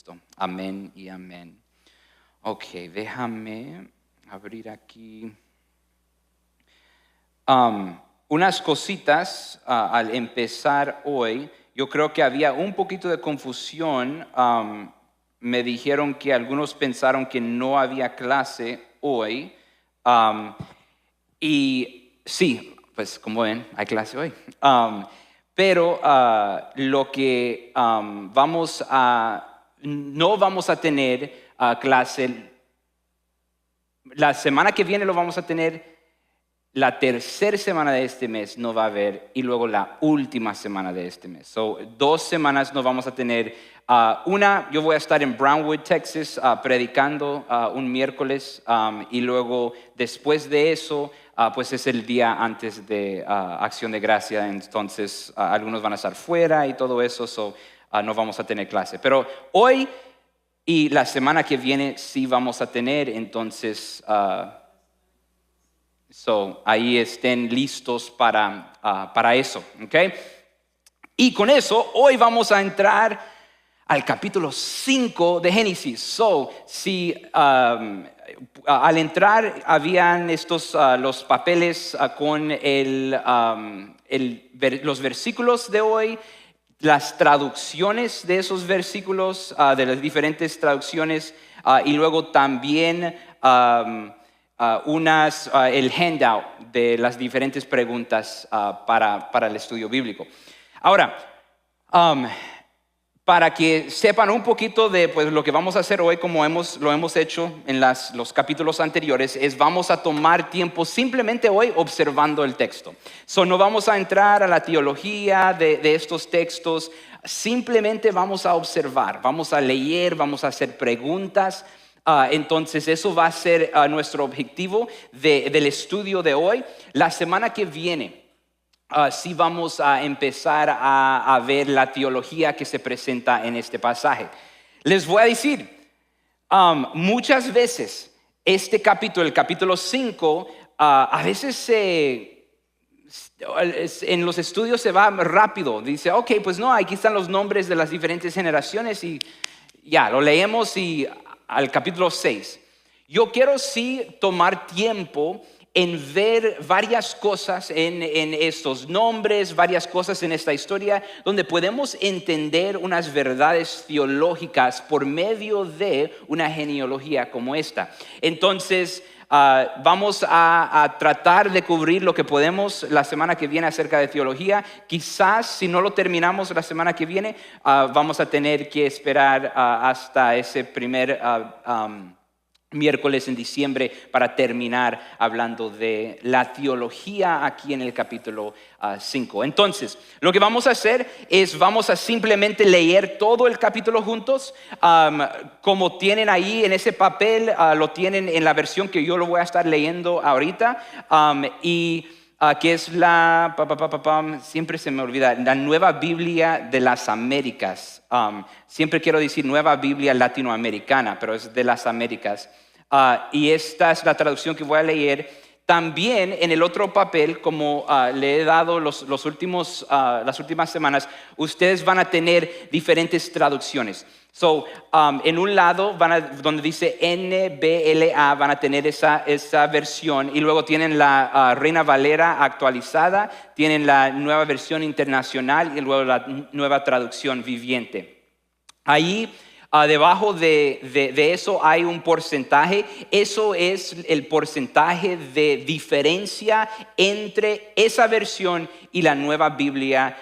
Cristo. Amén y amén. Ok, déjame abrir aquí. Unas cositas al empezar hoy. Yo creo que había un poquito de confusión. Me dijeron que algunos pensaron que no había clase hoy. Y sí, pues como ven, hay clase hoy. Pero lo que no vamos a tener clase, la semana que viene lo vamos a tener. La tercera semana de este mes no va a haber y luego la última semana de este mes. So, 2 semanas no vamos a tener. Yo voy a estar en Brownwood, Texas, predicando un miércoles y luego después de eso, pues es el día antes de Acción de Gracia. Entonces, algunos van a estar fuera y todo eso, so, no vamos a tener clase. Pero hoy y la semana que viene sí vamos a tener, entonces... ahí estén listos para eso, ¿ok? Y con eso, hoy vamos a entrar al capítulo 5 de Génesis. Si al entrar habían los papeles con los versículos de hoy, las traducciones de esos versículos, de las diferentes traducciones, y luego también... el handout de las diferentes preguntas para el estudio bíblico. Ahora, para que sepan un poquito de pues, lo que vamos a hacer hoy, como lo hemos hecho en los capítulos anteriores, vamos a tomar tiempo simplemente hoy observando el texto. No vamos a entrar a la teología de estos textos, simplemente vamos a observar, vamos a leer, vamos a hacer preguntas. Entonces eso va a ser nuestro objetivo del estudio de hoy. La semana que viene sí vamos a empezar a ver la teología que se presenta en este pasaje. Les voy a decir, muchas veces este capítulo, el capítulo 5, a veces en los estudios se va rápido. Dice, ok, pues no, aquí están los nombres de las diferentes generaciones y ya, lo leemos y... al capítulo 6. Yo quiero sí tomar tiempo en ver varias cosas en estos nombres, varias cosas en esta historia, donde podemos entender unas verdades teológicas por medio de una genealogía como esta. Entonces, vamos a tratar de cubrir lo que podemos la semana que viene acerca de teología. Quizás si no lo terminamos la semana que viene, vamos a tener que esperar hasta ese primer miércoles en diciembre para terminar hablando de la teología aquí en el capítulo 5. Entonces, lo que vamos a hacer vamos a simplemente leer todo el capítulo juntos, como tienen ahí en ese papel, lo tienen en la versión que yo lo voy a estar leyendo ahorita, que es siempre se me olvida, la Nueva Biblia de las Américas. Siempre quiero decir Nueva Biblia Latinoamericana, pero es de las Américas. Y esta es la traducción que voy a leer. También en el otro papel, como le he dado las últimas semanas, ustedes van a tener diferentes traducciones. En un lado, donde dice NBLA, van a tener esa versión. Y luego tienen la Reina Valera actualizada, tienen la nueva versión internacional y luego la nueva traducción viviente. Ahí debajo de eso hay un porcentaje. Eso es el porcentaje de diferencia entre esa versión y la Nueva Biblia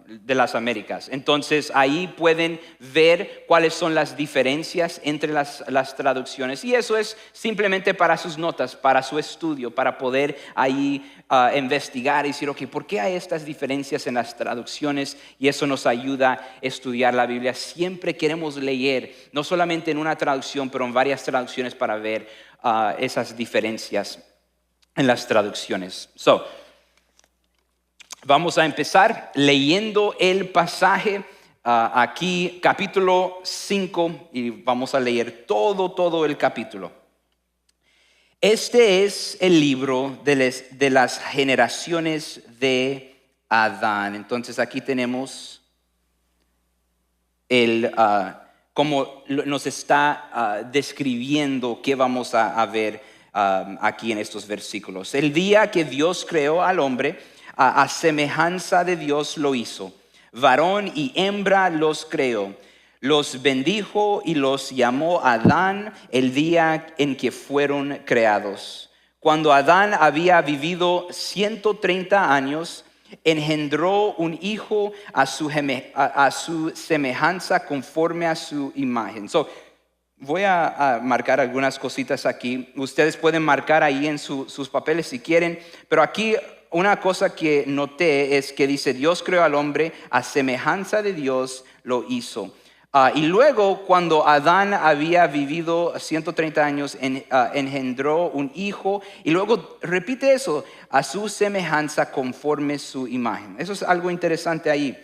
de las Américas. Entonces ahí pueden ver cuáles son las diferencias entre las traducciones, y eso es simplemente para sus notas, para su estudio, para poder ahí investigar y decir, ok, ¿por qué hay estas diferencias en las traducciones? Y eso nos ayuda a estudiar la Biblia. Siempre queremos leer, no solamente en una traducción, pero en varias traducciones para ver esas diferencias en las traducciones. Vamos a empezar leyendo el pasaje aquí, capítulo 5, y vamos a leer todo el capítulo. Este es el libro de las generaciones de Adán. Entonces aquí tenemos cómo nos está describiendo qué vamos a ver aquí en estos versículos. El día que Dios creó al hombre, a semejanza de Dios lo hizo. Varón y hembra los creó. Los bendijo y los llamó Adán el día en que fueron creados. Cuando Adán había vivido 130 años, engendró un hijo a su semejanza conforme a su imagen. Voy a marcar algunas cositas aquí. Ustedes pueden marcar ahí en sus papeles si quieren, pero aquí una cosa que noté es que dice, Dios creó al hombre a semejanza de Dios lo hizo. Y luego cuando Adán había vivido 130 años, engendró un hijo, y luego repite eso, a su semejanza conforme su imagen. Eso es algo interesante ahí.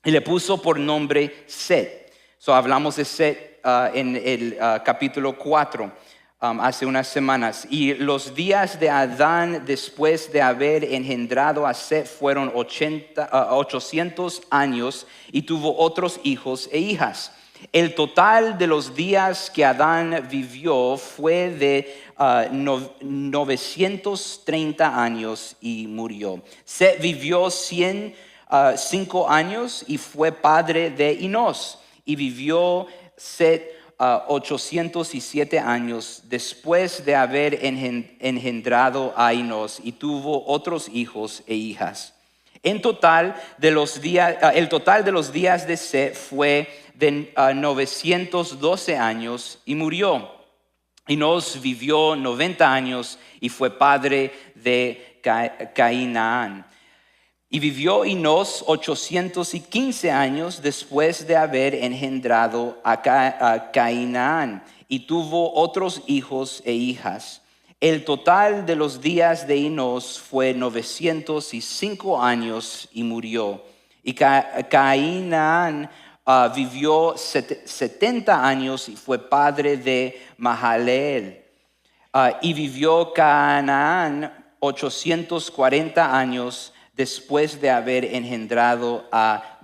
Y le puso por nombre Set. Hablamos de Set en el capítulo 4 hace unas semanas. Y los días de Adán después de haber engendrado a Set fueron 800 años y tuvo otros hijos e hijas. El total de los días que Adán vivió fue de 930 años y murió. Set vivió 105 años y fue padre de Enos. Y vivió Set 807 años después de haber engendrado a Enos y tuvo otros hijos e hijas. El total de los días de Set fue de 912 años y murió. Enos vivió 90 años y fue padre de Cainán. Y vivió Enos 815 años después de haber engendrado a Cainán y tuvo otros hijos e hijas. El total de los días de Enos fue 905 años y murió. Y Cainán vivió 70 años y fue padre de Mahalaleel. Y vivió Canaán 840 años después de haber engendrado a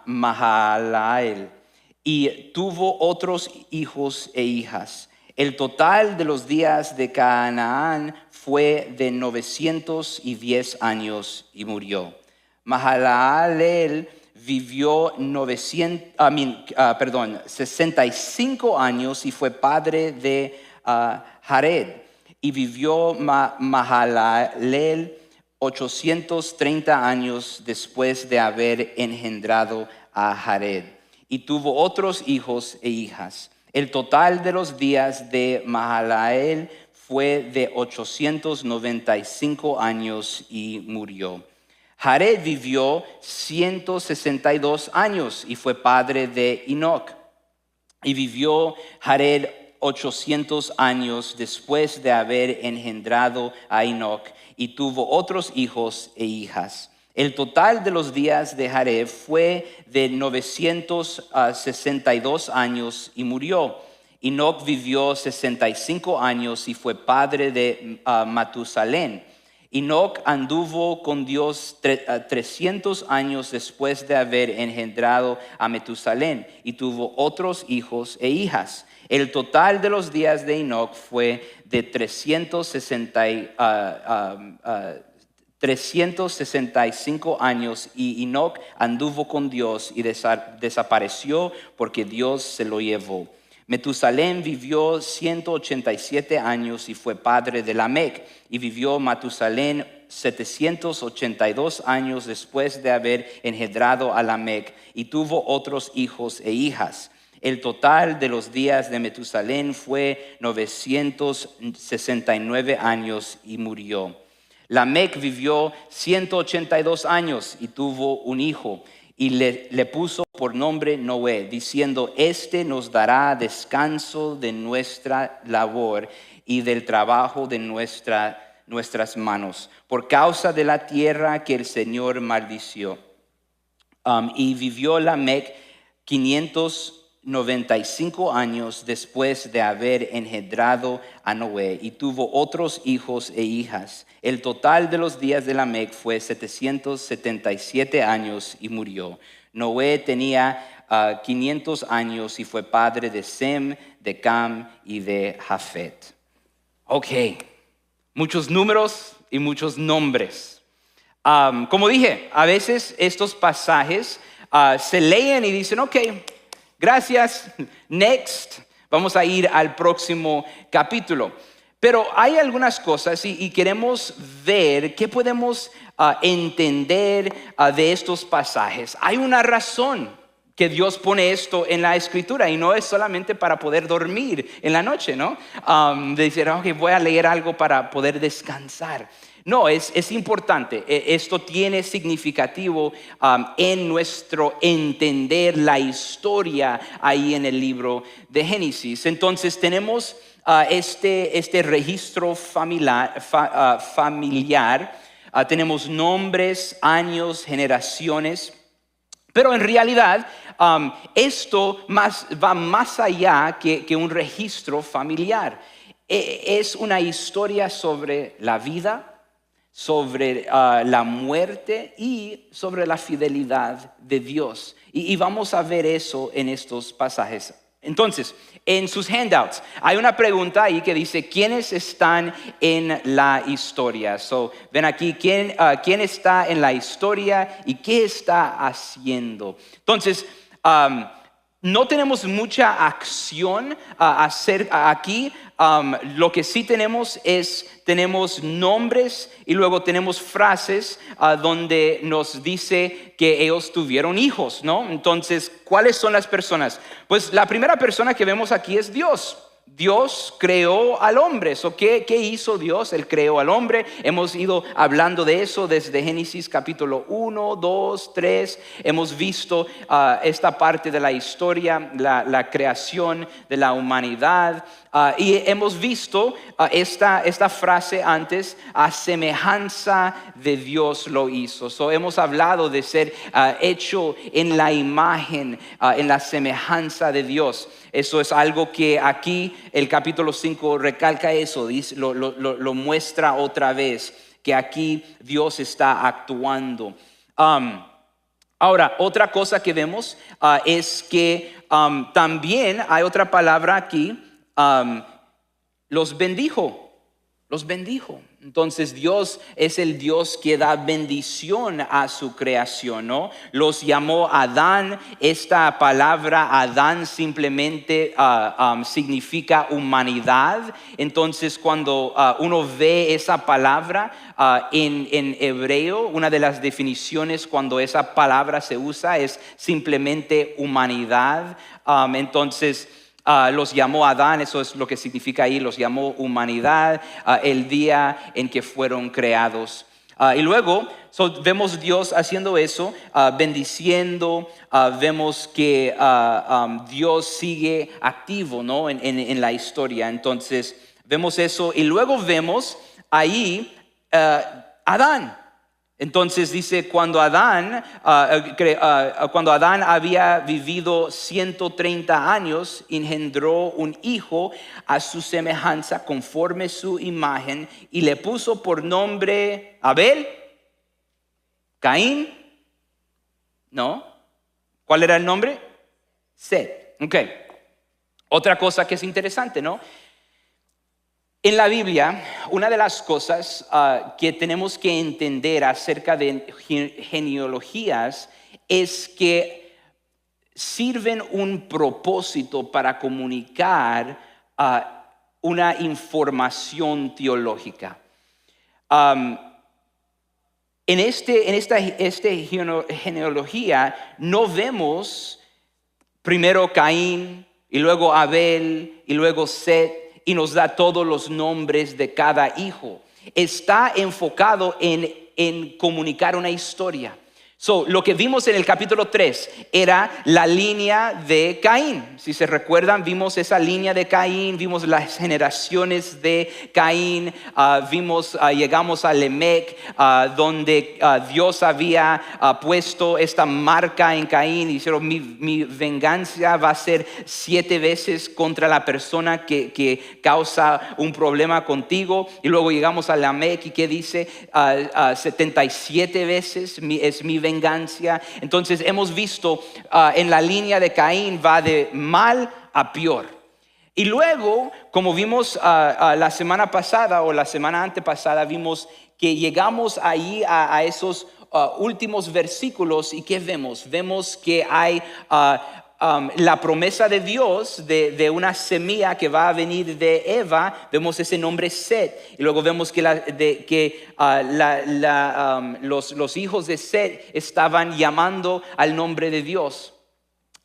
Mahalaleel, y tuvo otros hijos e hijas. El total de los días de Canaán fue de 910 años y murió. Mahalaleel vivió 65 años y fue padre de Jared. Y vivió Mahalaleel 830 años después de haber engendrado a Jared, y tuvo otros hijos e hijas. El total de los días de Mahalaleel fue de 895 años y murió. Jared vivió 162 años y fue padre de Enoc. Y vivió Jared 800 años después de haber engendrado a Enoc y tuvo otros hijos e hijas. El total de los días de Jared fue de 962 años y murió. Enoc vivió 65 años y fue padre de Matusalén. Enoc anduvo con Dios 300 años después de haber engendrado a Matusalén y tuvo otros hijos e hijas. El total de los días de Enoc fue de 365 años, y Enoc anduvo con Dios y desapareció porque Dios se lo llevó. Metusalén vivió 187 años y fue padre de Lamec, y vivió Matusalén 782 años después de haber engendrado a Lamec y tuvo otros hijos e hijas. El total de los días de Metusalén fue 969 años y murió. Lamec vivió 182 años y tuvo un hijo, y le puso por nombre Noé, diciendo: Este nos dará descanso de nuestra labor y del trabajo de nuestras manos, por causa de la tierra que el Señor maldició. Y vivió Lamec 595 años después de haber engendrado a Noé, y tuvo otros hijos e hijas. El total de los días de Lamec fue 777 años y murió. Noé tenía 500 años y fue padre de Sem, de Cam y de Jafet. Ok, muchos números y muchos nombres. Como dije, a veces estos pasajes se leen y dicen, ok, gracias, next, vamos a ir al próximo capítulo. Pero hay algunas cosas y queremos ver qué podemos entender de estos pasajes. Hay una razón que Dios pone esto en la escritura y no es solamente para poder dormir en la noche, ¿no? De decir, ok, voy a leer algo para poder descansar. No, es importante. Esto tiene significativo en nuestro entender la historia ahí en el libro de Génesis. Entonces tenemos este registro familiar. Tenemos nombres, años, generaciones. Pero en realidad esto va más allá que un registro familiar. Es una historia sobre la vida, sobre la muerte y sobre la fidelidad de Dios. Y vamos a ver eso en estos pasajes. Entonces, en sus handouts hay una pregunta ahí que dice, ¿quiénes están en la historia? So, ven aquí, ¿quién está en la historia y qué está haciendo? Entonces, no tenemos mucha acción aquí. Lo que sí tenemos nombres y luego tenemos frases donde nos dice que ellos tuvieron hijos, ¿no? Entonces, ¿cuáles son las personas? Pues la primera persona que vemos aquí es Dios. Dios creó al hombre. ¿Qué hizo Dios? Él creó al hombre. Hemos ido hablando de eso desde Génesis capítulo 1, 2, 3. Hemos visto esta parte de la historia, la creación de la humanidad. Y hemos visto esta frase antes, a semejanza de Dios lo hizo. Hemos hablado de ser hecho en la imagen, en la semejanza de Dios. Eso es algo que aquí el capítulo 5 recalca eso, lo muestra otra vez, que aquí Dios está actuando. Ahora, otra cosa que vemos es que también hay otra palabra aquí, los bendijo. Entonces Dios es el Dios que da bendición a su creación, ¿no? Los llamó Adán. Esta palabra Adán simplemente significa humanidad. Entonces cuando uno ve esa palabra en hebreo, una de las definiciones cuando esa palabra se usa es simplemente humanidad. Entonces los llamó Adán, eso es lo que significa ahí, los llamó humanidad, el día en que fueron creados. Y luego vemos Dios haciendo eso, bendiciendo, vemos que Dios sigue activo, ¿no? en la historia. Entonces vemos eso y luego vemos ahí Adán. Entonces dice, cuando Adán había vivido 130 años, engendró un hijo a su semejanza, conforme su imagen, y le puso por nombre Abel, Caín, ¿no? ¿Cuál era el nombre? Set. Ok. Otra cosa que es interesante, ¿no? En la Biblia, una de las cosas que tenemos que entender acerca de genealogías es que sirven un propósito para comunicar una información teológica. En esta genealogía no vemos primero Caín y luego Abel y luego Set, y nos da todos los nombres de cada hijo. Está enfocado en comunicar una historia. Lo que vimos en el capítulo 3 era la línea de Caín. Si se recuerdan, vimos esa línea de Caín, vimos las generaciones de Caín, llegamos a Lemec, donde Dios había puesto esta marca en Caín y dijeron, mi venganza va a ser 7 veces contra la persona que causa un problema contigo. Y luego llegamos a Lemec y que dice 77 veces es mi venganza. Entonces hemos visto en la línea de Caín va de mal a peor. Y luego, como vimos la semana pasada o la semana antepasada, vimos que llegamos ahí a esos últimos versículos y ¿qué vemos? Vemos que hay la promesa de Dios de una semilla que va a venir de Eva. Vemos ese nombre Set. Y luego vemos que, los hijos de Set estaban llamando al nombre de Dios.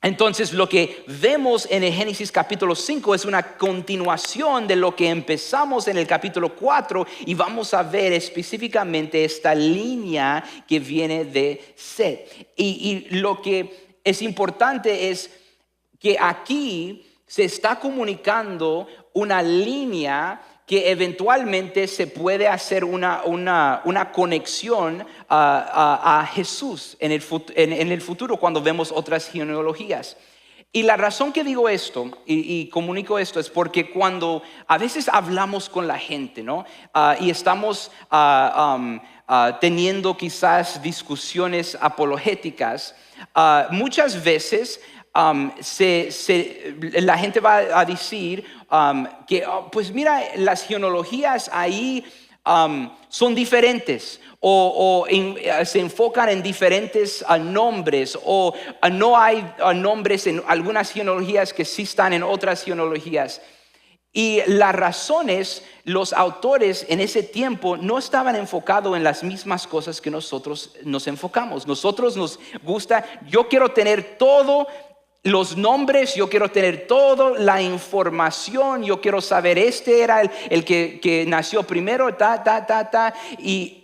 Entonces lo que vemos en el Génesis capítulo 5 es una continuación de lo que empezamos en el capítulo 4 y vamos a ver específicamente esta línea que viene de Set. Y lo que es importante es que aquí se está comunicando una línea que eventualmente se puede hacer una conexión a Jesús en el futuro cuando vemos otras genealogías. Y la razón que digo esto y comunico esto es porque cuando a veces hablamos con la gente, ¿no? Y estamos teniendo quizás discusiones apologéticas, muchas veces la gente va a decir que pues mira, las genealogías ahí son diferentes o se enfocan en diferentes nombres o no hay nombres en algunas genealogías que sí están en otras genealogías. Y las razones, los autores en ese tiempo no estaban enfocados en las mismas cosas que nosotros nos enfocamos. Nosotros nos gusta, yo quiero tener todo los nombres, yo quiero tener toda la información, yo quiero saber este era el que nació primero, y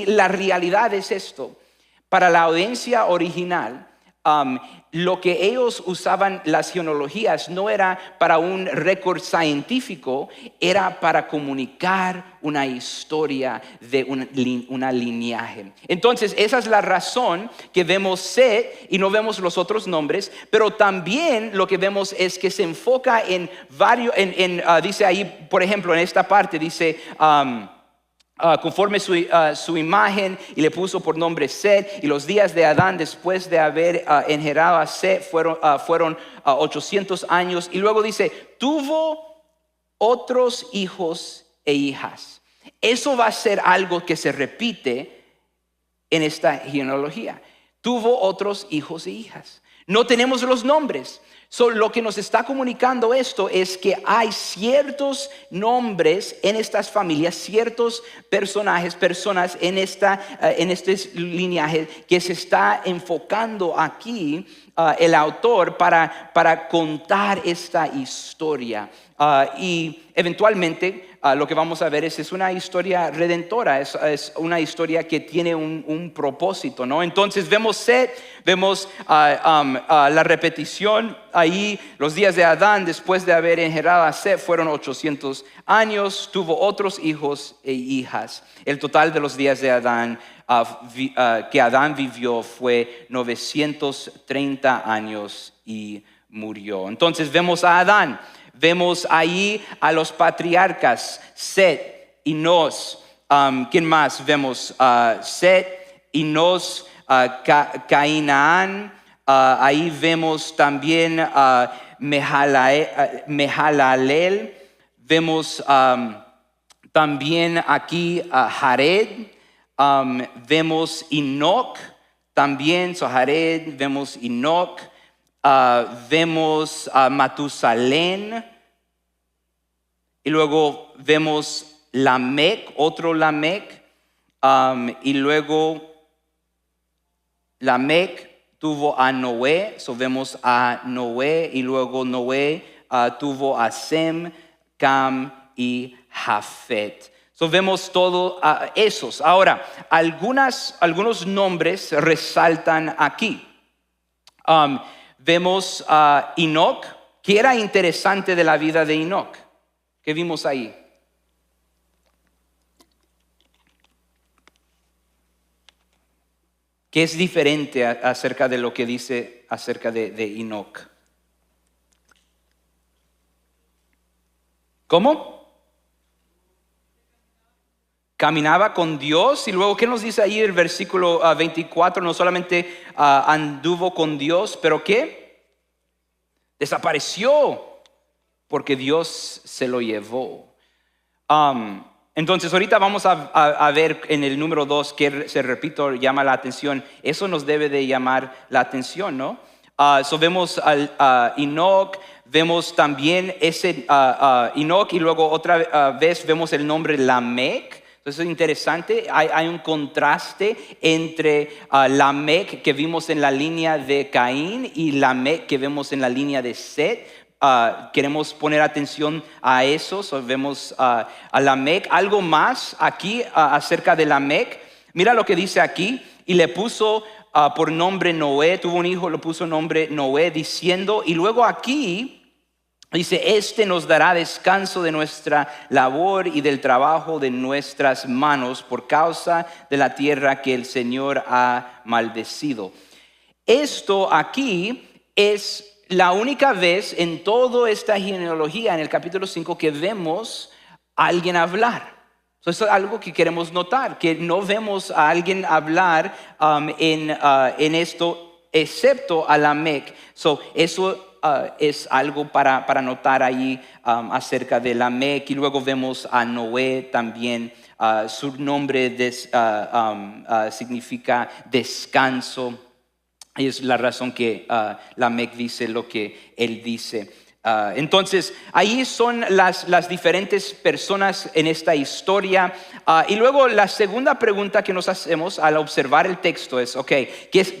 la realidad es esto. Para la audiencia original, lo que ellos usaban las genealogías no era para un récord científico, era para comunicar una historia de una lineaje. Entonces esa es la razón que vemos Set y no vemos los otros nombres, pero también lo que vemos es que se enfoca en varios, dice ahí, por ejemplo, en esta parte dice conforme su imagen, y le puso por nombre Set. Y los días de Adán después de haber engendrado a Set fueron 800 años. Y luego dice, tuvo otros hijos e hijas. Eso va a ser algo que se repite en esta genealogía. Tuvo otros hijos e hijas. No tenemos los nombres. Lo que nos está comunicando esto es que hay ciertos nombres en estas familias, ciertos personas en este lineaje que se está enfocando aquí el autor para contar esta historia. Y eventualmente lo que vamos a ver es una historia redentora, es una historia que tiene un propósito, ¿no? Entonces vemos Set, vemos la repetición ahí. Los días de Adán después de haber engendrado a Set fueron 800 años, tuvo otros hijos e hijas. El total de los días de Adán que Adán vivió fue 930 años y murió. Entonces vemos a Adán. Vemos ahí a los patriarcas, Set, Enos. ¿Quién más? Vemos Set, Enos, Cainán. Ahí vemos también Mehalalel. Vemos también aquí Jared. Vemos Enoch también. Jared, vemos Enoch. Vemos a Matusalén y luego vemos Lamec, otro Lamec, y luego Lamec tuvo a Noé, vemos a Noé, y luego Noé tuvo a Sem, Cam y Jafet. Vemos todos esos. Ahora, algunos nombres resaltan aquí. Vemos a Enoch. ¿Qué era interesante de la vida de Enoch? ¿Qué vimos ahí? ¿Qué es diferente acerca de lo que dice acerca de Enoch? ¿Cómo? caminaba con Dios. Y luego, ¿qué nos dice ahí el versículo 24? No solamente anduvo con Dios, pero ¿qué? Desapareció porque Dios se lo llevó. Entonces ahorita vamos a ver en el número 2 que se repito, llama la atención. Eso nos debe de llamar la atención, ¿no? Vemos al Enoch, vemos también ese Enoch, y luego otra vez vemos el nombre Lamec. Entonces es interesante, hay un contraste entre Lamec que vimos en la línea de Caín y Lamec que vemos en la línea de Set. Queremos poner atención a eso. Vemos a Lamec. Algo más aquí acerca de Lamec. Mira lo que dice aquí. Y le puso por nombre Noé. Tuvo un hijo, le puso nombre Noé, diciendo. Y luego aquí dice: este nos dará descanso de nuestra labor y del trabajo de nuestras manos, por causa de la tierra que el Señor ha maldecido. Esto aquí es la única vez en toda esta genealogía, en el capítulo 5, que vemos a alguien hablar. Eso es algo que queremos notar, que no vemos a alguien hablar en esto, excepto a Lamec. Eso es algo para notar ahí acerca de Lamec. Y luego vemos a Noé también. Su nombre significa descanso. Es la razón que Lamec dice lo que él dice. Entonces, ahí son las diferentes personas en esta historia. Y luego la segunda pregunta que nos hacemos al observar el texto es,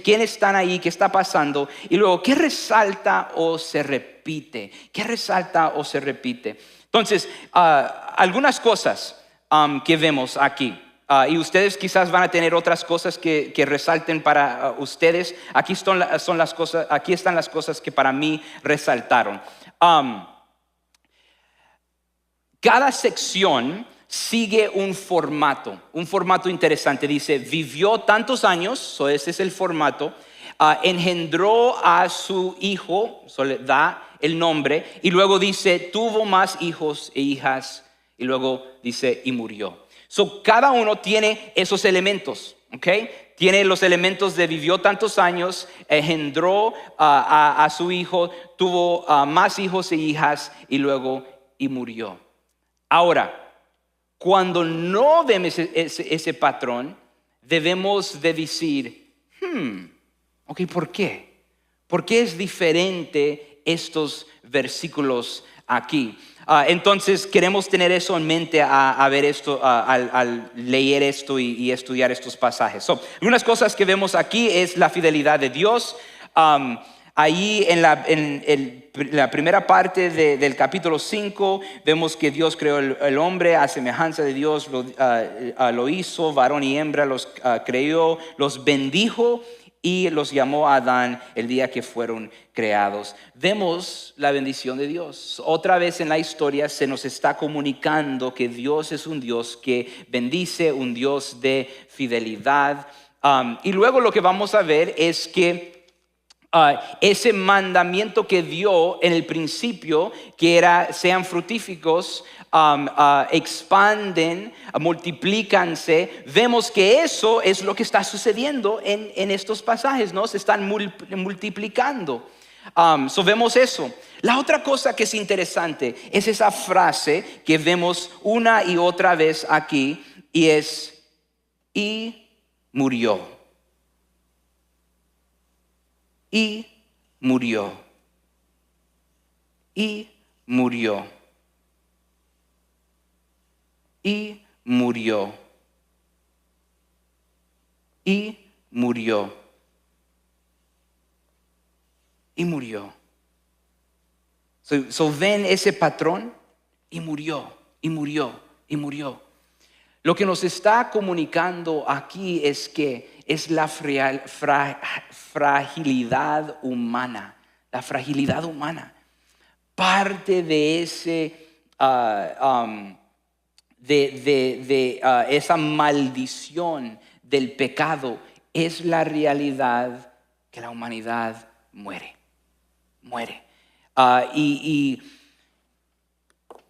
¿quiénes están ahí? ¿Qué está pasando? Y luego, ¿qué resalta o se repite? ¿Qué resalta o se repite? Entonces, algunas cosas que vemos aquí. Y ustedes quizás van a tener otras cosas que resalten para ustedes. Aquí están las cosas que para mí resaltaron. Cada sección sigue un formato interesante. Dice: vivió tantos años, ese es el formato. Engendró a su hijo, le da el nombre. Y luego dice: tuvo más hijos e hijas. Y luego dice: y murió. Cada uno tiene esos elementos, Tiene los elementos de vivió tantos años, engendró a su hijo, tuvo más hijos e hijas y luego y murió. Ahora, cuando no vemos ese patrón, debemos de decir, ¿por qué? ¿Por qué es diferente estos versículos aquí? Entonces queremos tener eso en mente a ver esto, al leer esto y estudiar estos pasajes. Algunas cosas que vemos aquí es la fidelidad de Dios. Ahí en la primera parte del capítulo 5 vemos que Dios creó el hombre a semejanza de Dios, lo hizo, varón y hembra los creó, los bendijo y los llamó a Adán el día que fueron creados. Vemos la bendición de Dios. Otra vez en la historia se nos está comunicando que Dios es un Dios que bendice, un Dios de fidelidad. Y luego lo que vamos a ver es que ese mandamiento que dio en el principio, que era sean fructíficos, expanden, multiplícanse, vemos que eso es lo que está sucediendo en estos pasajes, ¿no? Se están multiplicando. Vemos eso. La otra cosa que es interesante es esa frase que vemos una y otra vez aquí, y es: y murió. Y murió. Y murió. Y murió. Y murió. Y murió. Ven ese patrón. Y murió. Y murió. Y murió. Lo que nos está comunicando aquí es que es la fragilidad humana. La fragilidad humana. Parte de ese esa maldición del pecado es la realidad que la humanidad muere. Y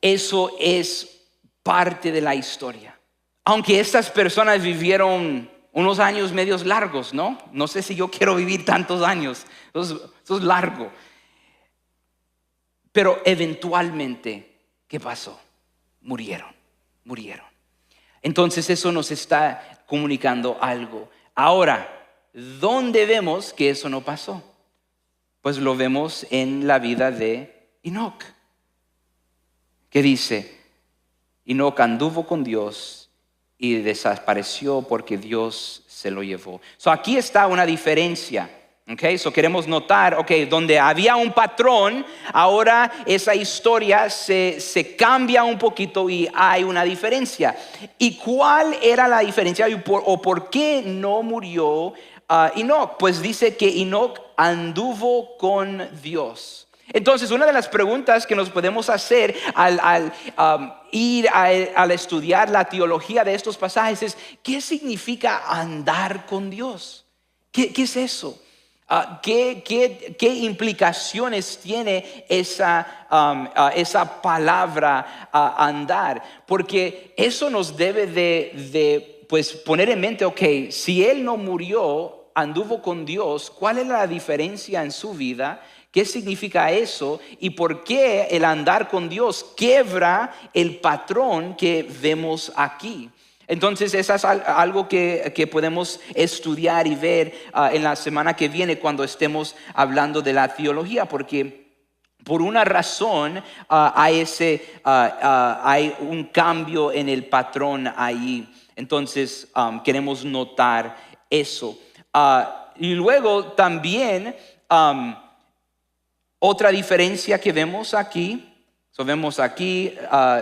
eso es parte de la historia. Aunque estas personas vivieron unos años medios largos, ¿no? No sé si yo quiero vivir tantos años, eso es largo. Pero eventualmente, ¿qué pasó? Murieron. Entonces eso nos está comunicando algo. Ahora, ¿dónde vemos que eso no pasó? Pues lo vemos en la vida de Enoc, que dice, Enoc anduvo con Dios y desapareció porque Dios se lo llevó. Aquí está una diferencia. Okay, queremos notar, donde había un patrón, ahora esa historia se cambia un poquito y hay una diferencia. ¿Y cuál era la diferencia o por qué no murió Enoc? Pues dice que Enoc anduvo con Dios. Entonces, una de las preguntas que nos podemos hacer al ir al estudiar la teología de estos pasajes es, ¿qué significa andar con Dios? ¿Qué es eso? ¿Qué implicaciones tiene esa palabra andar? Porque eso nos debe de pues, poner en mente, si él no murió, anduvo con Dios, ¿cuál es la diferencia en su vida? ¿Qué significa eso? ¿Y por qué el andar con Dios quiebra el patrón que vemos aquí? Entonces, eso es algo que podemos estudiar y ver en la semana que viene cuando estemos hablando de la teología, porque por una razón hay un cambio en el patrón ahí. Entonces, queremos notar eso. Y luego también otra diferencia que vemos aquí, vemos aquí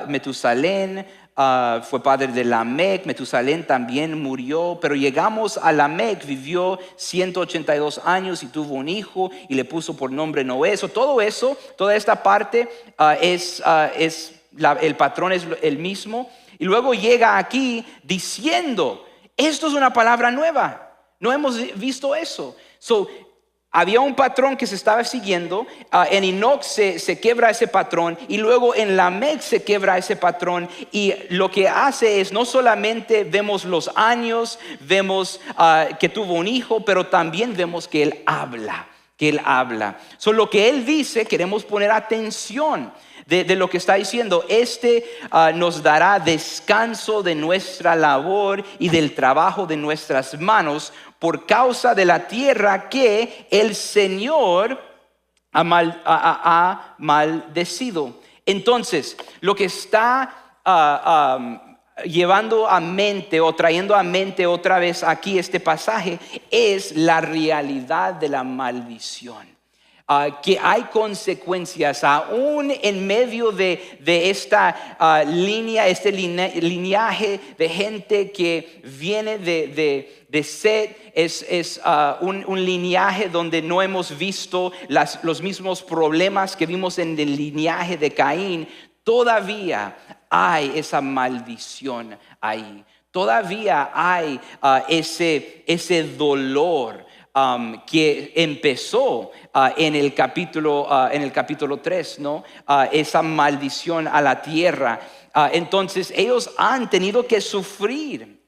Metusalén. Fue padre de Lamec. Metusalén también murió, pero llegamos a Lamec, vivió 182 años y tuvo un hijo y le puso por nombre Noé. Toda esta parte el patrón es el mismo. Y luego llega aquí diciendo, esto es una palabra nueva, no hemos visto eso. Había un patrón que se estaba siguiendo, en Enoc se quiebra ese patrón y luego en Lamec se quiebra ese patrón, y lo que hace es no solamente vemos los años, vemos que tuvo un hijo, pero también vemos que él habla. Lo que él dice, queremos poner atención de lo que está diciendo. Nos dará descanso de nuestra labor y del trabajo de nuestras manos, por causa de la tierra que el Señor ha maldecido. Entonces, lo que está llevando a mente o trayendo a mente otra vez aquí este pasaje es la realidad de la maldición. Que hay consecuencias aún en medio de esta linaje de gente que viene de Set. Es un linaje donde no hemos visto los mismos problemas que vimos en el linaje de Caín. Todavía hay esa maldición ahí. Todavía hay ese dolor que empezó en el capítulo 3, ¿no? Esa maldición a la tierra. Entonces ellos han tenido que sufrir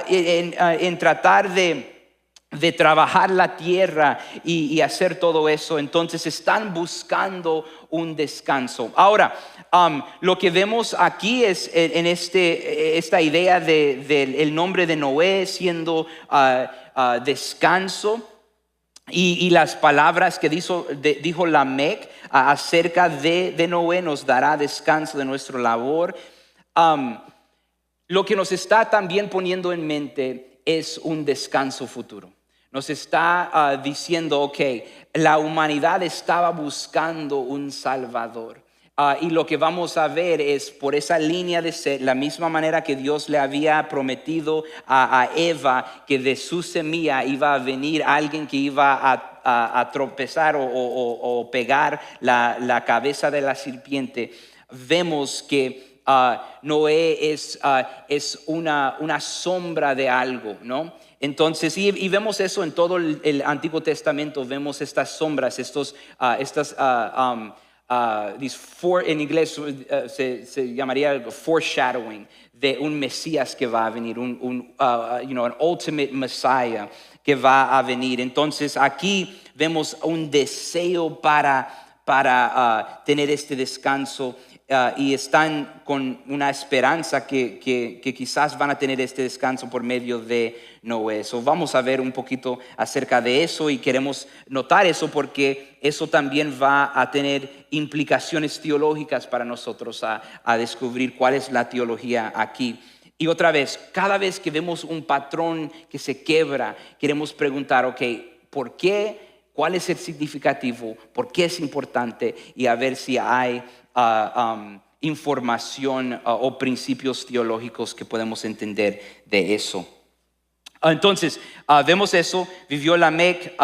en tratar de trabajar la tierra y hacer todo eso. Entonces están buscando un descanso. Ahora, lo que vemos aquí es en esta idea del nombre de Noé siendo descanso, y las palabras que dijo Lamec acerca de Noé: nos dará descanso de nuestra labor. Lo que nos está también poniendo en mente es un descanso futuro. Nos está diciendo, la humanidad estaba buscando un Salvador. Y lo que vamos a ver es por esa línea de ser, la misma manera que Dios le había prometido a Eva que de su semilla iba a venir alguien que iba a tropezar o pegar la cabeza de la serpiente. Vemos que Noé es una sombra de algo, ¿no? Entonces, y vemos eso en todo el Antiguo Testamento. Vemos estas sombras, estas en inglés se llamaría foreshadowing de un Mesías que va a venir, an ultimate Messiah que va a venir. Entonces aquí vemos un deseo para tener este descanso. Y están con una esperanza que quizás van a tener este descanso por medio de Noé. So, vamos a ver un poquito acerca de eso y queremos notar eso porque eso también va a tener implicaciones teológicas para nosotros a descubrir cuál es la teología aquí. Y otra vez, cada vez que vemos un patrón que se quebra, queremos preguntar, ok, ¿por qué? ¿Cuál es el significativo? ¿Por qué es importante? Y a ver si hay información o principios teológicos que podemos entender de eso. Entonces, vemos eso. Vivió Lamec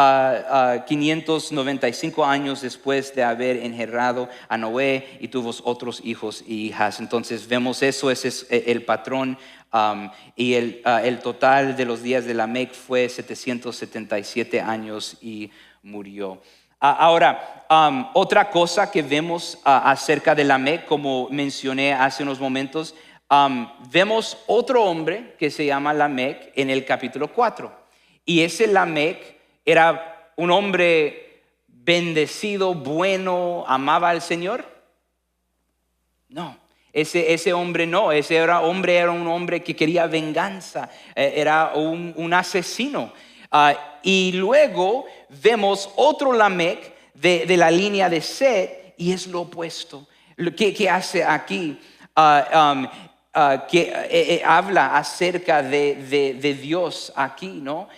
595 años después de haber engendrado a Noé y tuvo otros hijos y hijas. Entonces, vemos eso, ese es el patrón. Y el total de los días de Lamec fue 777 años y murió. Ahora, otra cosa que vemos acerca de Lamec, como mencioné hace unos momentos, vemos otro hombre que se llama Lamec en el capítulo 4. Y ese Lamec era un hombre bendecido, bueno, amaba al Señor. No, ese hombre no, ese hombre era un hombre que quería venganza, era un asesino. Y luego vemos otro Lamec de la línea de Set y es lo opuesto. ¿Qué hace aquí? Que habla acerca de Dios aquí, ¿no?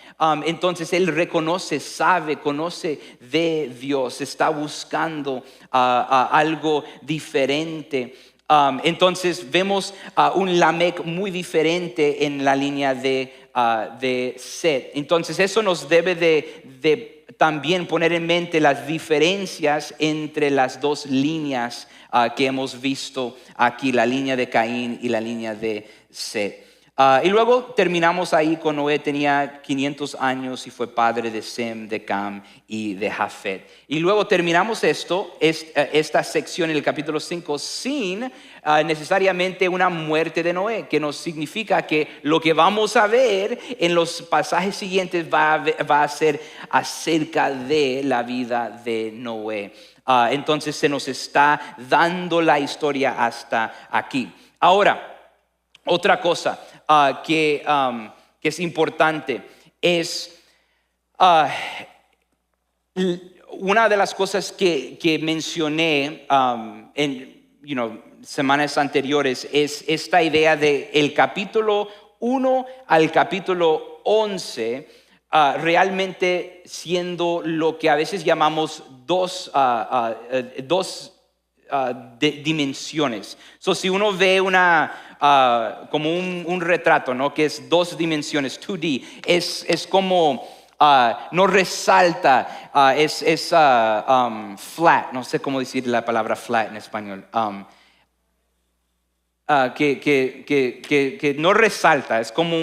Entonces él reconoce, sabe, conoce de Dios, está buscando algo diferente. Entonces vemos un Lamec muy diferente en la línea de Set. Entonces eso nos debe de también poner en mente las diferencias entre las dos líneas que hemos visto aquí, la línea de Caín y la línea de Set. Y luego terminamos ahí con Noé, tenía 500 años y fue padre de Sem, de Cam y de Jafet. Y luego terminamos esta sección en el capítulo 5 sin necesariamente una muerte de Noé, que nos significa que lo que vamos a ver en los pasajes siguientes va a ser acerca de la vida de Noé. Entonces se nos está dando la historia hasta aquí. Ahora, otra cosa que es importante es una de las cosas que mencioné en semanas anteriores es esta idea de el capítulo 1 al capítulo 11 realmente siendo lo que a veces llamamos dos dimensiones. So, si uno ve como un retrato, ¿no? Que es dos dimensiones, 2D, es como no resalta, es flat, no sé cómo decir la palabra flat en español, que no resalta, es como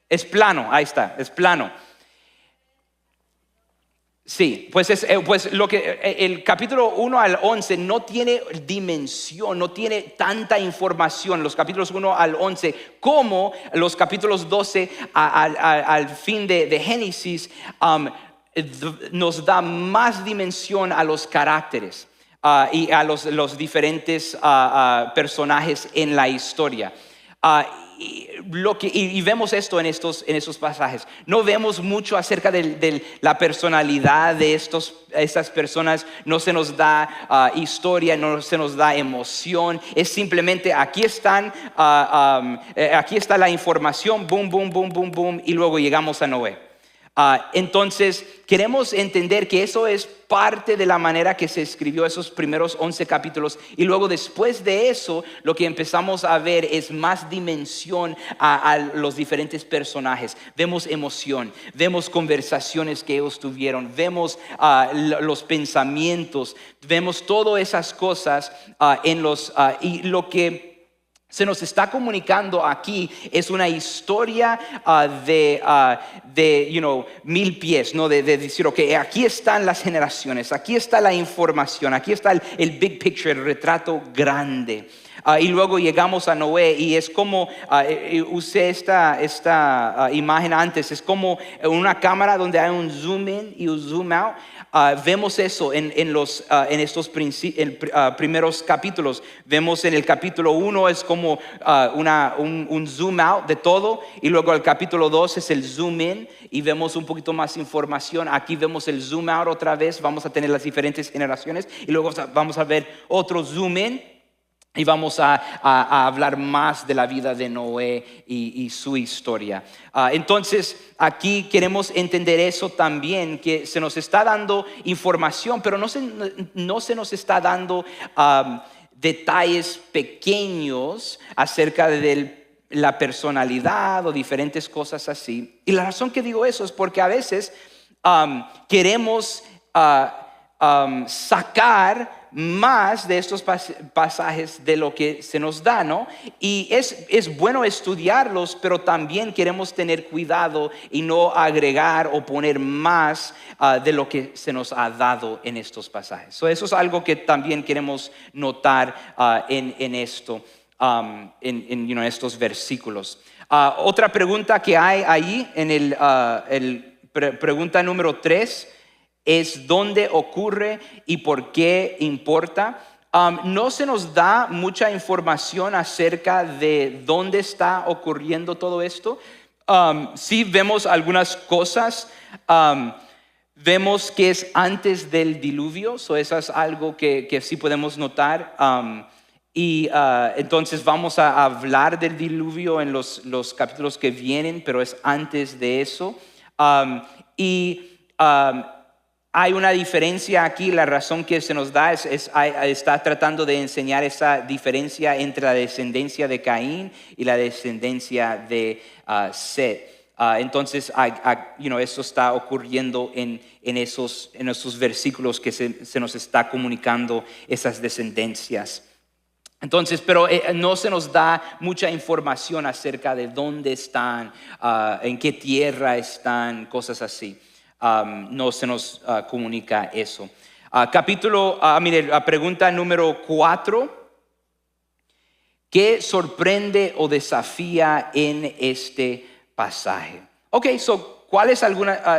es plano, ahí está, es plano. Sí, pues el capítulo 1 al 11 no tiene dimensión, no tiene tanta información, los capítulos 1 al 11, como los capítulos 12 al fin de Génesis, nos da más dimensión a los caracteres y a los diferentes personajes en la historia. Y vemos esto en estos pasajes. No vemos mucho acerca de la personalidad de estas personas. No se nos da historia, no se nos da emoción. Es simplemente aquí están, aquí está la información, boom, boom, boom, boom, boom, y luego llegamos a Noé. Entonces queremos entender que eso es parte de la manera que se escribió esos primeros 11 capítulos y luego después de eso lo que empezamos a ver es más dimensión a los diferentes personajes. Vemos emoción, vemos conversaciones que ellos tuvieron, vemos los pensamientos, vemos todas esas cosas y lo que se nos está comunicando aquí es una historia de 1000 pies, ¿no? De decir, ok, aquí están las generaciones, aquí está la información, aquí está el big picture, el retrato grande. Y luego llegamos a Noé y es como, usé esta imagen antes, es como una cámara donde hay un zoom in y un zoom out. Vemos eso en estos primeros capítulos. Vemos en el capítulo 1 es como un zoom out de todo, y luego el capítulo 2 es el zoom in y vemos un poquito más información. Aquí vemos el zoom out otra vez, vamos a tener las diferentes generaciones y luego vamos a ver otro zoom in. Y vamos a hablar más de la vida de Noé y su historia. Entonces, aquí queremos entender eso también, que se nos está dando información, pero no se nos está dando detalles pequeños acerca de la personalidad o diferentes cosas así. Y la razón que digo eso es porque a veces queremos sacar más de estos pasajes de lo que se nos da, ¿no? Y es bueno estudiarlos, pero también queremos tener cuidado y no agregar o poner más de lo que se nos ha dado en estos pasajes. Eso es algo que también queremos notar en esto, en estos versículos. Otra pregunta que hay ahí en pregunta número 3 es dónde ocurre y por qué importa. No se nos da mucha información acerca de dónde está ocurriendo todo esto. Sí vemos algunas cosas. Vemos que es antes del diluvio, eso es algo que sí podemos notar. Entonces vamos a hablar del diluvio en los capítulos que vienen, pero es antes de eso. Hay una diferencia aquí, la razón que se nos da está tratando de enseñar esa diferencia entre la descendencia de Caín y la descendencia de Set. Entonces, eso está ocurriendo en esos versículos que se nos está comunicando esas descendencias. Entonces, pero no se nos da mucha información acerca de dónde están, en qué tierra están, cosas así. No se nos comunica eso. Pregunta número 4. ¿Qué sorprende o desafía en este pasaje? Ok, ¿cuáles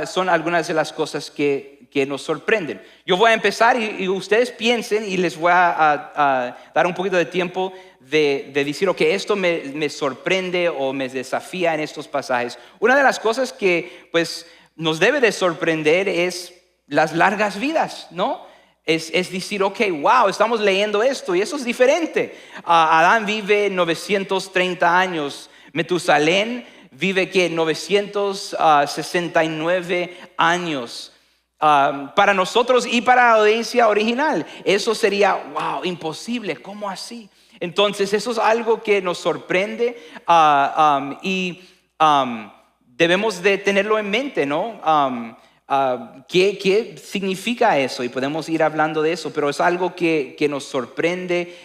son algunas de las cosas que nos sorprenden? Yo voy a empezar y ustedes piensen y les voy a dar un poquito de tiempo de decir, ok, esto me sorprende o me desafía en estos pasajes. Una de las cosas que pues nos debe de sorprender es las largas vidas, ¿no? Es decir, ok, wow, estamos leyendo esto y eso es diferente. Adán vive 930 años, Metusalén vive 969 años. Para nosotros y para la audiencia original, eso sería, wow, imposible, ¿cómo así? Entonces eso es algo que nos sorprende y debemos de tenerlo en mente, ¿no? ¿Qué significa eso? Y podemos ir hablando de eso, pero es algo que nos sorprende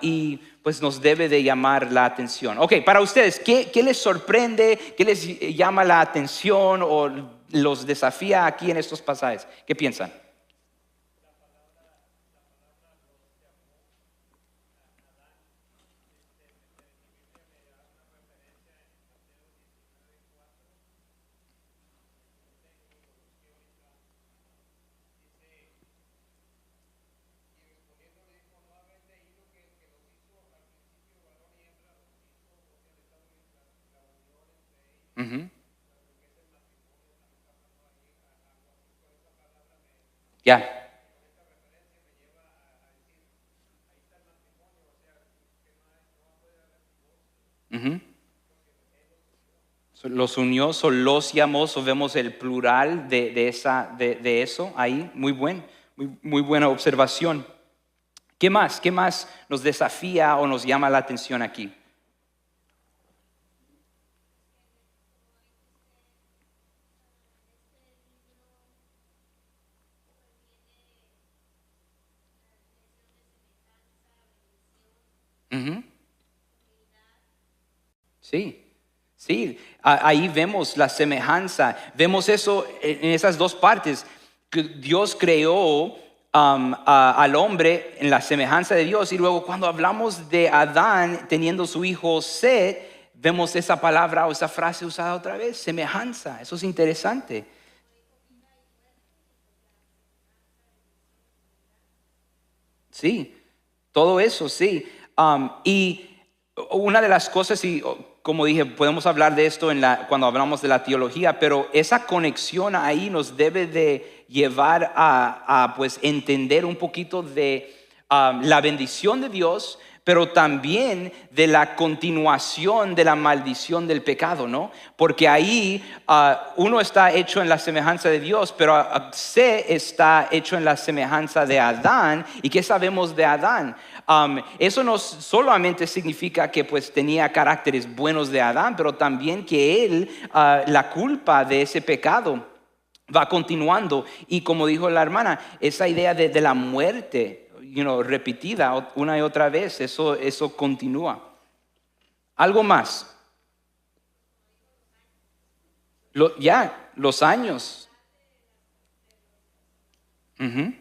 y pues nos debe de llamar la atención. Ok, para ustedes, ¿qué les sorprende? ¿Qué les llama la atención o los desafía aquí en estos pasajes? ¿Qué piensan? Uh-huh. Ya. Uh-huh. Los unió, los llamó, vemos el plural de eso ahí. Muy buena observación. ¿Qué más? ¿Qué más nos desafía o nos llama la atención aquí? Uh-huh. Sí, sí. Ahí vemos la semejanza. Vemos eso en esas dos partes. Que Dios creó al hombre en la semejanza de Dios. Y luego cuando hablamos de Adán teniendo su hijo Set, vemos esa palabra o esa frase usada otra vez, semejanza. Eso es interesante. Sí, todo eso, sí. Y una de las cosas, y como dije, podemos hablar de esto cuando hablamos de la teología, pero esa conexión ahí nos debe de llevar a pues entender un poquito de la bendición de Dios, pero también de la continuación de la maldición del pecado, ¿no? Porque ahí uno está hecho en la semejanza de Dios, pero se está hecho en la semejanza de Adán. ¿Y qué sabemos de Adán? Eso no solamente significa que pues tenía caracteres buenos de Adán, pero también que él, la culpa de ese pecado va continuando. Y como dijo la hermana, esa idea de la muerte, repetida una y otra vez, eso continúa. Algo más. Los años. Ujú.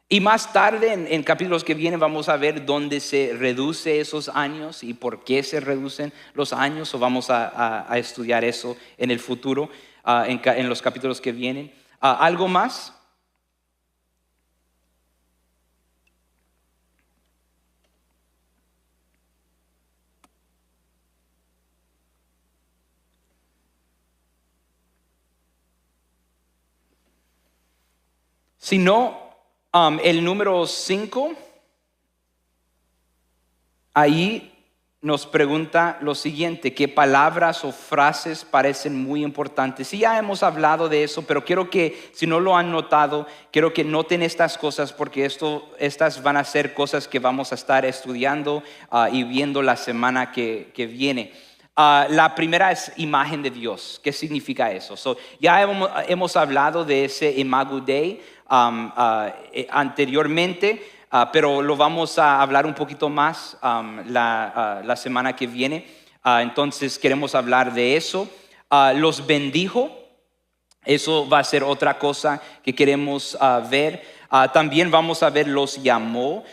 Y más tarde, en capítulos que vienen, vamos a ver dónde se reduce esos años y por qué se reducen los años. O vamos a estudiar eso en el futuro, en los capítulos que vienen. ¿Algo más? Si no, el número 5, ahí nos pregunta lo siguiente: ¿qué palabras o frases parecen muy importantes? Sí, ya hemos hablado de eso, pero quiero que, si no lo han notado, quiero que noten estas cosas, porque estas van a ser cosas que vamos a estar estudiando y viendo la semana que viene. La primera es imagen de Dios. ¿Qué significa eso? Ya hemos hablado de ese Imago Dei anteriormente, pero lo vamos a hablar un poquito más la semana que viene. Entonces queremos hablar de eso. Los bendijo. Eso va a ser otra cosa que queremos ver. También vamos a ver los llamó.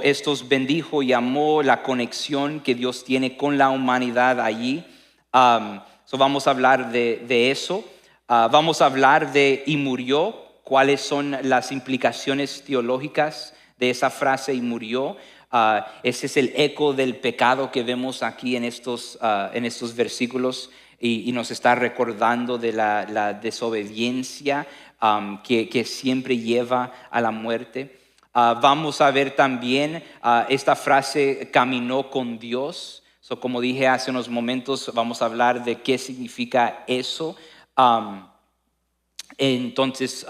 Estos bendijo, llamó, la conexión que Dios tiene con la humanidad allí. Vamos a hablar de eso. Vamos a hablar de y murió. ¿Cuáles son las implicaciones teológicas de esa frase y murió? Ese es el eco del pecado que vemos aquí en estos versículos. Y nos está recordando de la desobediencia que siempre lleva a la muerte. Vamos a ver también esta frase, caminó con Dios. Como dije hace unos momentos, vamos a hablar de qué significa eso. Entonces,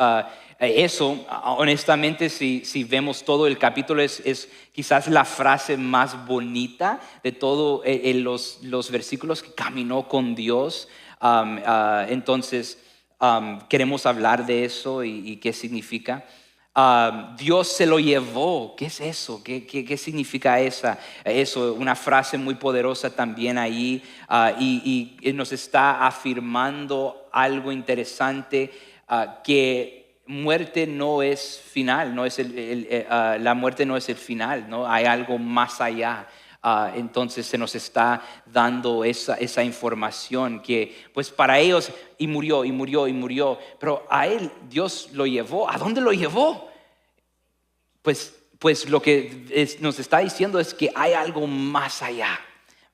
eso, honestamente, si vemos todo el capítulo, es quizás la frase más bonita de todos los versículos, que caminó con Dios. Entonces, queremos hablar de eso y qué significa. Dios se lo llevó. ¿Qué es eso? ¿Qué significa eso? Una frase muy poderosa también ahí, y nos está afirmando algo interesante, que muerte no es final, no es la muerte no es el final, ¿no? Hay algo más allá. Entonces se nos está dando esa información que pues para ellos y murió, pero a él Dios lo llevó. ¿A dónde lo llevó? Pues lo que nos está diciendo es que hay algo más allá.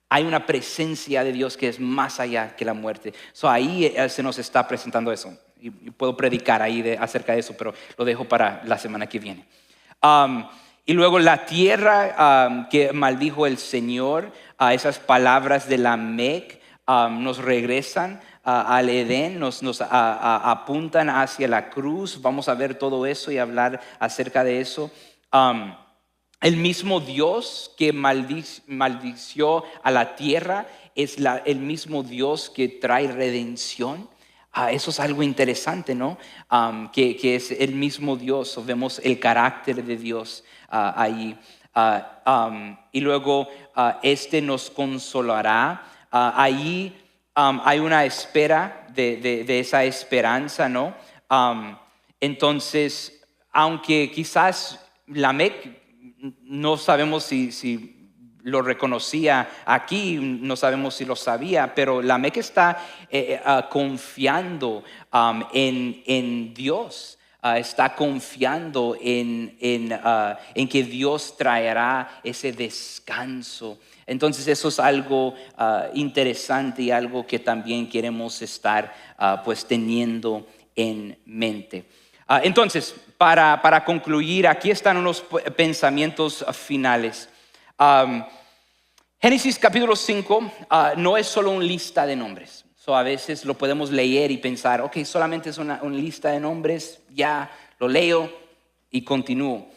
Hay una presencia de Dios que es más allá que la muerte. Ahí se nos está presentando eso. Y puedo predicar ahí acerca de eso, pero lo dejo para la semana que viene. Y luego la tierra que maldijo el Señor, esas palabras de Lamec nos regresan al Edén, nos apuntan hacia la cruz. Vamos a ver todo eso y hablar acerca de eso. El mismo Dios que maldició a la tierra es el mismo Dios que trae redención. Eso es algo interesante, ¿no? Que es el mismo Dios. Vemos el carácter de Dios ahí. Y luego este nos consolará. Ahí hay una espera de esa esperanza, ¿no? Entonces, aunque quizás Lamec, no sabemos si lo reconocía aquí, no sabemos si lo sabía, pero Lamec está confiando en Dios. Está confiando en que Dios traerá ese descanso. Entonces eso es algo interesante y algo que también queremos estar pues teniendo en mente. Entonces, para concluir, aquí están unos pensamientos finales. Génesis capítulo 5 no es solo una lista de nombres. A veces lo podemos leer y pensar, ok, solamente es una lista de nombres, ya lo leo y continúo.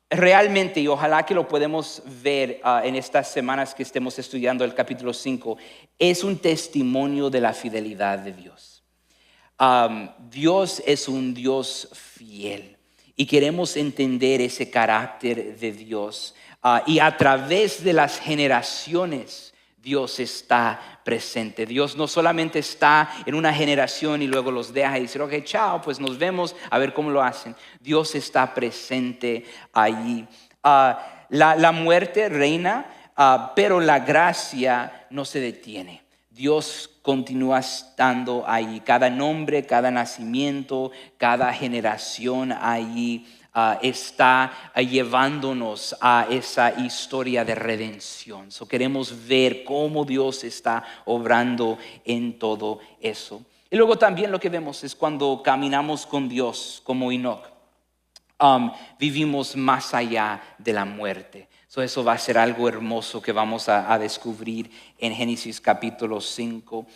Realmente, y ojalá que lo podemos ver en estas semanas que estemos estudiando el capítulo 5, es un testimonio de la fidelidad de Dios. Dios es un Dios fiel y queremos entender ese carácter de Dios. Y a través de las generaciones, Dios está presente. Dios no solamente está en una generación y luego los deja y dice, ok, chao, pues nos vemos, a ver cómo lo hacen. Dios está presente allí. La muerte reina, pero la gracia no se detiene. Dios continúa estando ahí. Cada nombre, cada nacimiento, cada generación ahí está llevándonos a esa historia de redención. Queremos ver cómo Dios está obrando en todo eso. Y luego también lo que vemos es cuando caminamos con Dios como Enoch, vivimos más allá de la muerte. Eso va a ser algo hermoso que vamos a descubrir en Génesis capítulo 5.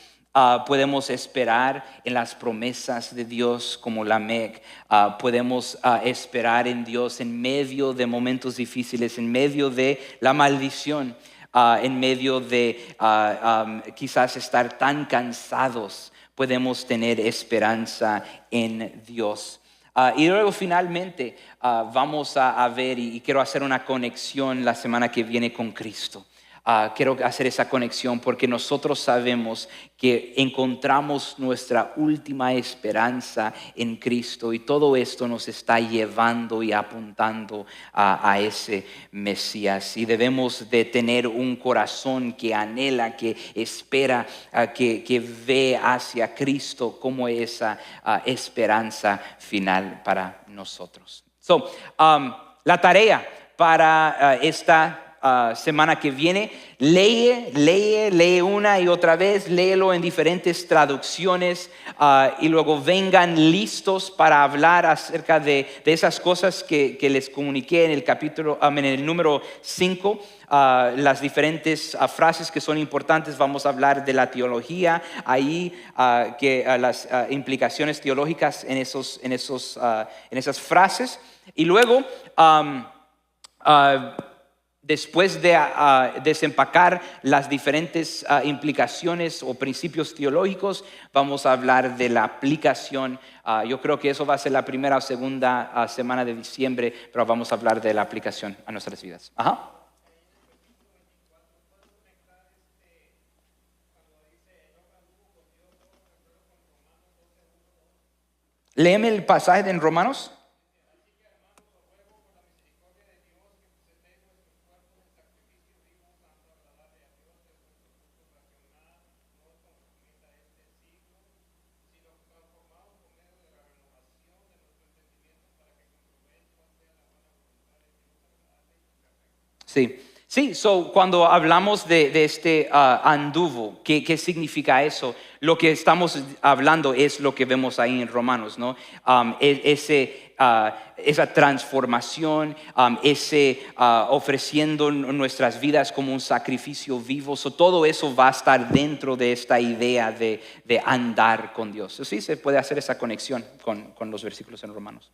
Podemos esperar en las promesas de Dios como Lamec. Podemos esperar en Dios en medio de momentos difíciles, en medio de la maldición, en medio de quizás estar tan cansados. Podemos tener esperanza en Dios. Y luego finalmente vamos a ver, y quiero hacer una conexión la semana que viene con Cristo. Quiero hacer esa conexión porque nosotros sabemos que encontramos nuestra última esperanza en Cristo y todo esto nos está llevando y apuntando a ese Mesías. Y debemos de tener un corazón que anhela, que espera, que ve hacia Cristo como esa esperanza final para nosotros. La tarea para esta semana que viene, lee una y otra vez, léelo en diferentes traducciones y luego vengan listos para hablar acerca de esas cosas que les comuniqué en el capítulo, en el número 5. Las diferentes frases que son importantes. Vamos a hablar de la teología ahí, las implicaciones teológicas en esas frases. Y luego después de desempacar las diferentes implicaciones o principios teológicos, vamos a hablar de la aplicación. Yo creo que eso va a ser la primera o segunda semana de diciembre, pero vamos a hablar de la aplicación a nuestras vidas. Ajá. Léeme el pasaje en Romanos. Sí, cuando hablamos de este anduvo, ¿qué significa eso? Lo que estamos hablando es lo que vemos ahí en Romanos, ¿no? Esa transformación, ofreciendo nuestras vidas como un sacrificio vivo. Todo eso va a estar dentro de esta idea de andar con Dios. Sí, se puede hacer esa conexión con los versículos en Romanos.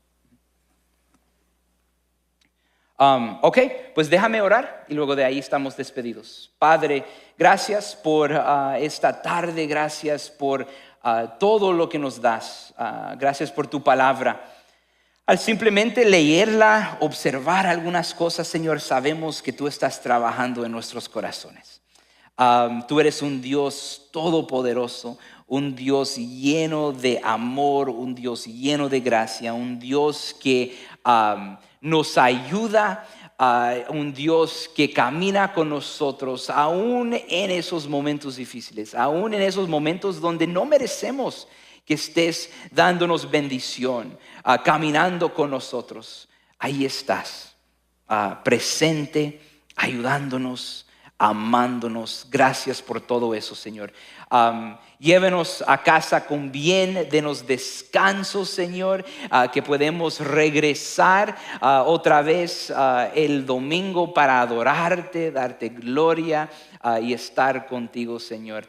Ok, pues déjame orar y luego de ahí estamos despedidos. Padre, gracias por esta tarde, gracias por todo lo que nos das, gracias por tu palabra. Al simplemente leerla, observar algunas cosas, Señor, sabemos que tú estás trabajando en nuestros corazones. Tú eres un Dios todopoderoso, un Dios lleno de amor, un Dios lleno de gracia, un Dios que nos ayuda, un Dios que camina con nosotros, aún en esos momentos difíciles, aún en esos momentos donde no merecemos que estés dándonos bendición, caminando con nosotros. Ahí estás, presente, ayudándonos, amándonos. Gracias por todo eso, Señor. Llévenos a casa con bien, denos descanso, Señor, que podemos regresar otra vez el domingo para adorarte, darte gloria y estar contigo, Señor.